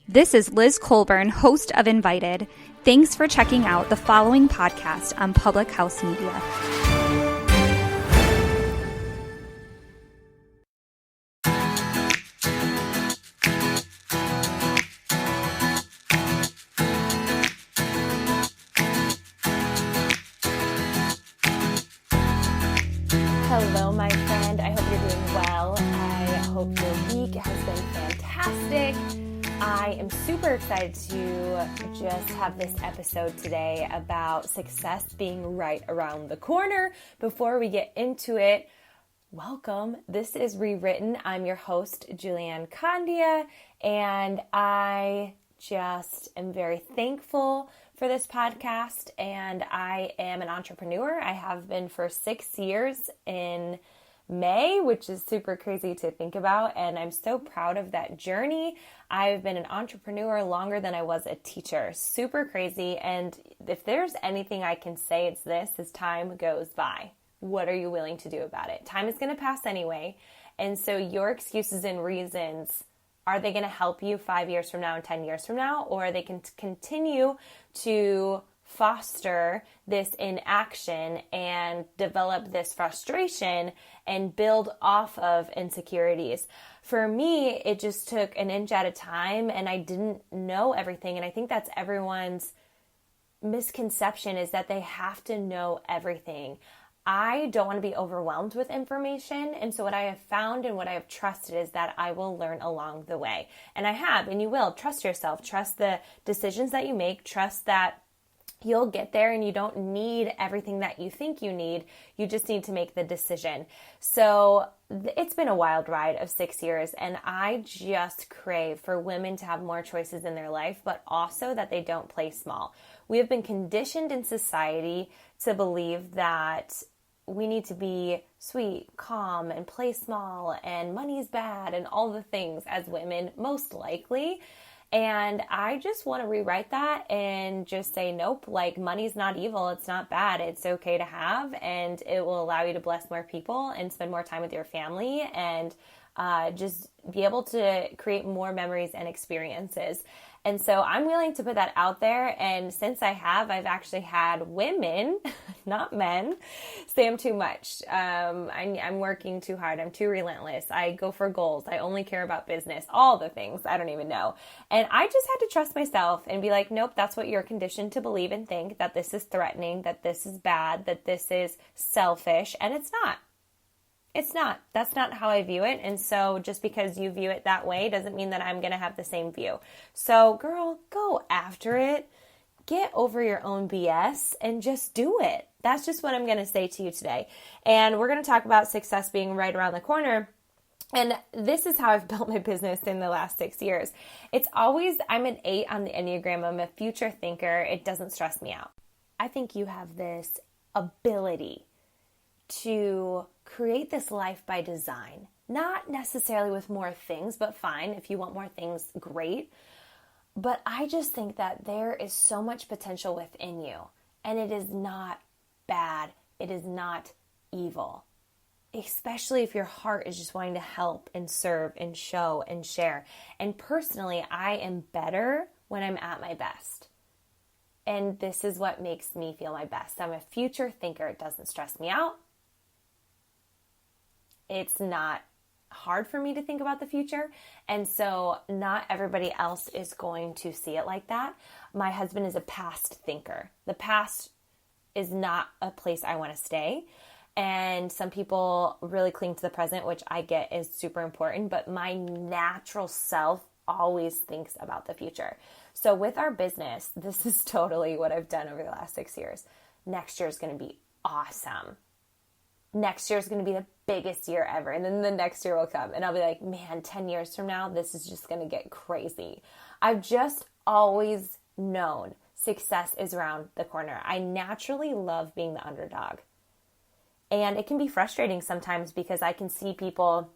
This is Liz Colburn, host of Invited. Thanks for checking out the following podcast on Public House Media. Hello, my friend. I hope you're doing well. I hope your week has been fantastic. I am super excited to just have this episode today about success being right around the corner. Before we get into it, welcome. This is Rewritten. I'm your host, Julianne Candia, and I just am very thankful for this podcast, and I am an entrepreneur. I have been for 6 years in May, which is super crazy to think about, and I'm so proud of that journey. I've been an entrepreneur longer than I was a teacher. Super crazy, and if there's anything I can say, it's this: as time goes by, what are you willing to do about it? Time is going to pass anyway, and so your excuses and reasons, are they going to help you 5 years from now and 10 years from now, or they can continue to foster this inaction and develop this frustration and build off of insecurities? For me, it just took an inch at a time, and I didn't know everything. And I think that's everyone's misconception, is that they have to know everything. I don't want to be overwhelmed with information. And so what I have found and what I have trusted is that I will learn along the way. And I have, and you will. Trust yourself. Trust the decisions that you make. Trust that you'll get there, and you don't need everything that you think you need. You just need to make the decision. So it's been a wild ride of 6 years, and I just crave for women to have more choices in their life, but also that they don't play small. We have been conditioned in society to believe that we need to be sweet, calm, and play small, and money's bad, and all the things as women, most likely. And I just want to rewrite that and just say, nope, like, money's not evil. It's not bad. It's okay to have, and it will allow you to bless more people and spend more time with your family and just be able to create more memories and experiences. And so I'm willing to put that out there. And since I've actually had women, not men, say I'm too much. I'm working too hard. I'm too relentless. I go for goals. I only care about business, all the things I don't even know. And I just had to trust myself and be like, nope, that's what you're conditioned to believe and think, that this is threatening, that this is bad, that this is selfish. And it's not. It's not. That's not how I view it. And so just because you view it that way doesn't mean that I'm going to have the same view. So girl, go after it. Get over your own BS and just do it. That's just what I'm going to say to you today. And we're going to talk about success being right around the corner. And this is how I've built my business in the last 6 years. It's always, I'm an 8 on the Enneagram. I'm a future thinker. It doesn't stress me out. I think you have this ability to create this life by design, not necessarily with more things, but fine. If you want more things, great. But I just think that there is so much potential within you, and it is not bad. It is not evil, especially if your heart is just wanting to help and serve and show and share. And personally, I am better when I'm at my best. And this is what makes me feel my best. I'm a future thinker. It doesn't stress me out. It's not hard for me to think about the future. And so not everybody else is going to see it like that. My husband is a past thinker. The past is not a place I want to stay. And some people really cling to the present, which I get is super important. But my natural self always thinks about the future. So with our business, this is totally what I've done over the last 6 years. Next year is going to be awesome. Next year is going to be the biggest year ever. And then the next year will come. And I'll be like, man, 10 years from now, this is just going to get crazy. I've just always known success is around the corner. I naturally love being the underdog. And it can be frustrating sometimes because I can see people,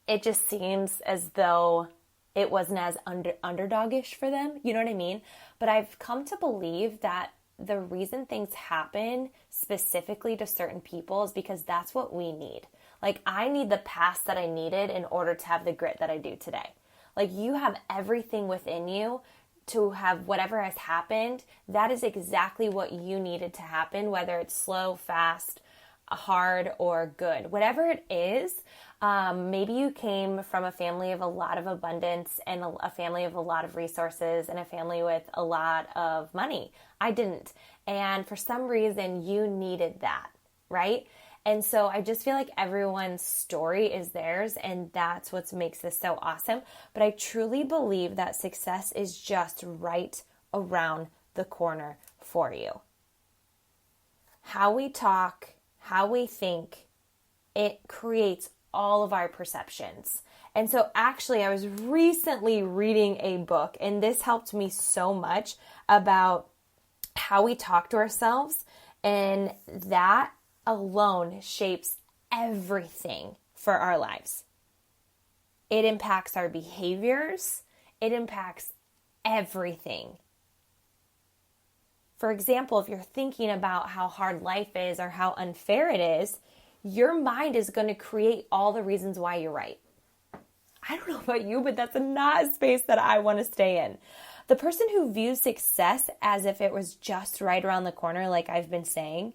it just seems as though it wasn't as underdogish for them. You know what I mean? But I've come to believe that the reason things happen specifically to certain people is because that's what we need. Like, I need the past that I needed in order to have the grit that I do today. Like, you have everything within you to have whatever has happened. That is exactly what you needed to happen, whether it's slow, fast, hard, or good. Whatever it is, maybe you came from a family of a lot of abundance and a family of a lot of resources and a family with a lot of money. I didn't. And for some reason, you needed that, right? And so I just feel like everyone's story is theirs, and that's what makes this so awesome. But I truly believe that success is just right around the corner for you. How we talk, how we think, it creates all of our perceptions. And so actually, I was recently reading a book, and this helped me so much about how we talk to ourselves, and that alone shapes everything for our lives. It impacts our behaviors. It impacts everything. For example, if you're thinking about how hard life is or how unfair it is, your mind is going to create all the reasons why you're right. I don't know about you, but that's not a space that I want to stay in. The person who views success as if it was just right around the corner, like I've been saying,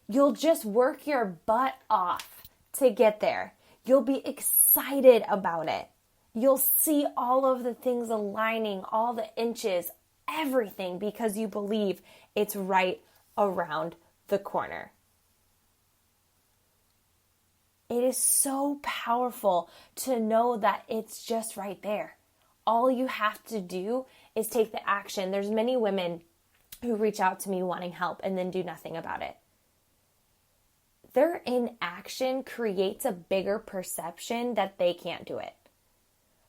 you'll just work your butt off to get there. You'll be excited about it. You'll see all of the things aligning, all the inches, everything, because you believe it's right around the corner. It is so powerful to know that it's just right there. All you have to do is take the action. There's many women who reach out to me wanting help and then do nothing about it. Their inaction creates a bigger perception that they can't do it.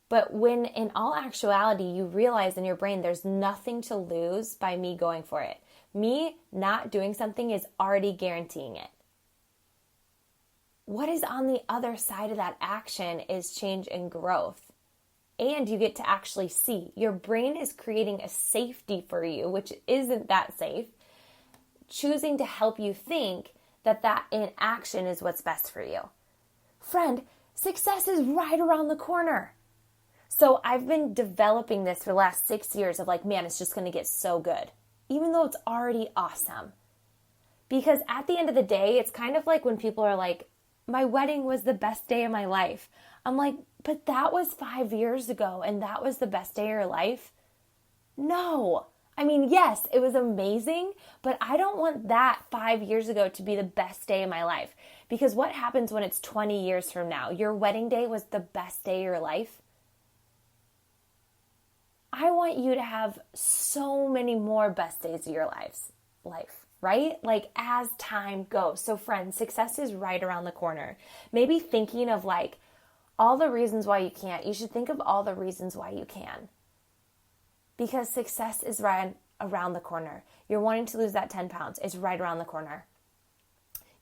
But when in all actuality, you realize in your brain there's nothing to lose by me going for it. Me not doing something is already guaranteeing it. What is on the other side of that action is change and growth. And you get to actually see. Your brain is creating a safety for you, which isn't that safe, choosing to help you think that inaction is what's best for you. Friend, success is right around the corner. So I've been developing this for the last 6 years of like, man, it's just going to get so good, even though it's already awesome. Because at the end of the day, it's kind of like when people are like, my wedding was the best day of my life. I'm like, but that was 5 years ago and that was the best day of your life? No. I mean, yes, it was amazing, but I don't want that 5 years ago to be the best day of my life. Because what happens when it's 20 years from now? Your wedding day was the best day of your life? I want you to have so many more best days of your life, right? Like as time goes. So friends, success is right around the corner. Maybe thinking of like all the reasons why you can't. You should think of all the reasons why you can. Because success is right around the corner. You're wanting to lose that 10 pounds. It's right around the corner.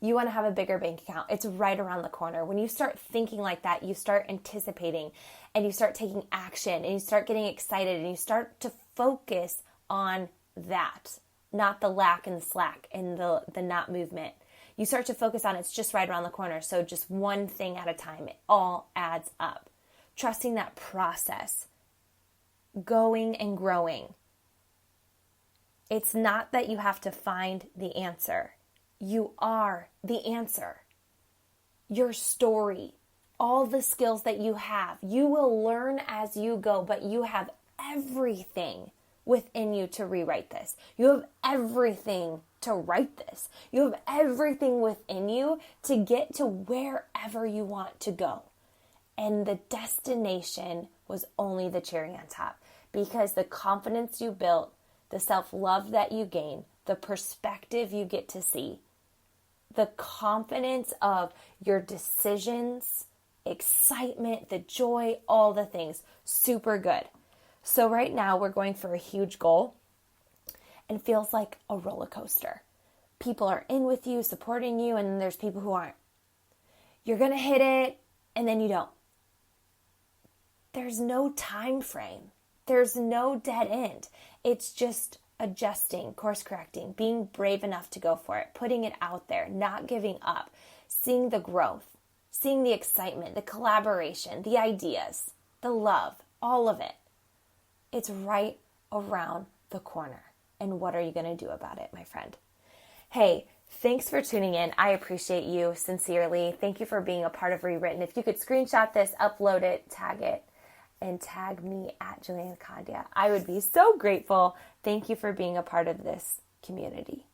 You want to have a bigger bank account. It's right around the corner. When you start thinking like that, you start anticipating and you start taking action and you start getting excited and you start to focus on that, not the lack and the slack and the not movement. You start to focus on it's just right around the corner. So just one thing at a time. It all adds up. Trusting that process. Going and growing. It's not that you have to find the answer. You are the answer. Your story, all the skills that you have, you will learn as you go, but you have everything within you to rewrite this. You have everything to write this. You have everything within you to get to wherever you want to go. And the destination was only the cherry on top, because the confidence you built, the self-love that you gain, the perspective you get to see, the confidence of your decisions, excitement, the joy, all the things, super good. So right now we're going for a huge goal and it feels like a roller coaster. People are in with you, supporting you, and then there's people who aren't. You're going to hit it and then you don't. There's no time frame. There's no dead end. It's just adjusting, course correcting, being brave enough to go for it, putting it out there, not giving up, seeing the growth, seeing the excitement, the collaboration, the ideas, the love, all of it. It's right around the corner. And what are you going to do about it, my friend? Hey, thanks for tuning in. I appreciate you sincerely. Thank you for being a part of Rewritten. If you could screenshot this, upload it, tag it, and tag me at Juliana Candia, I would be so grateful. Thank you for being a part of this community.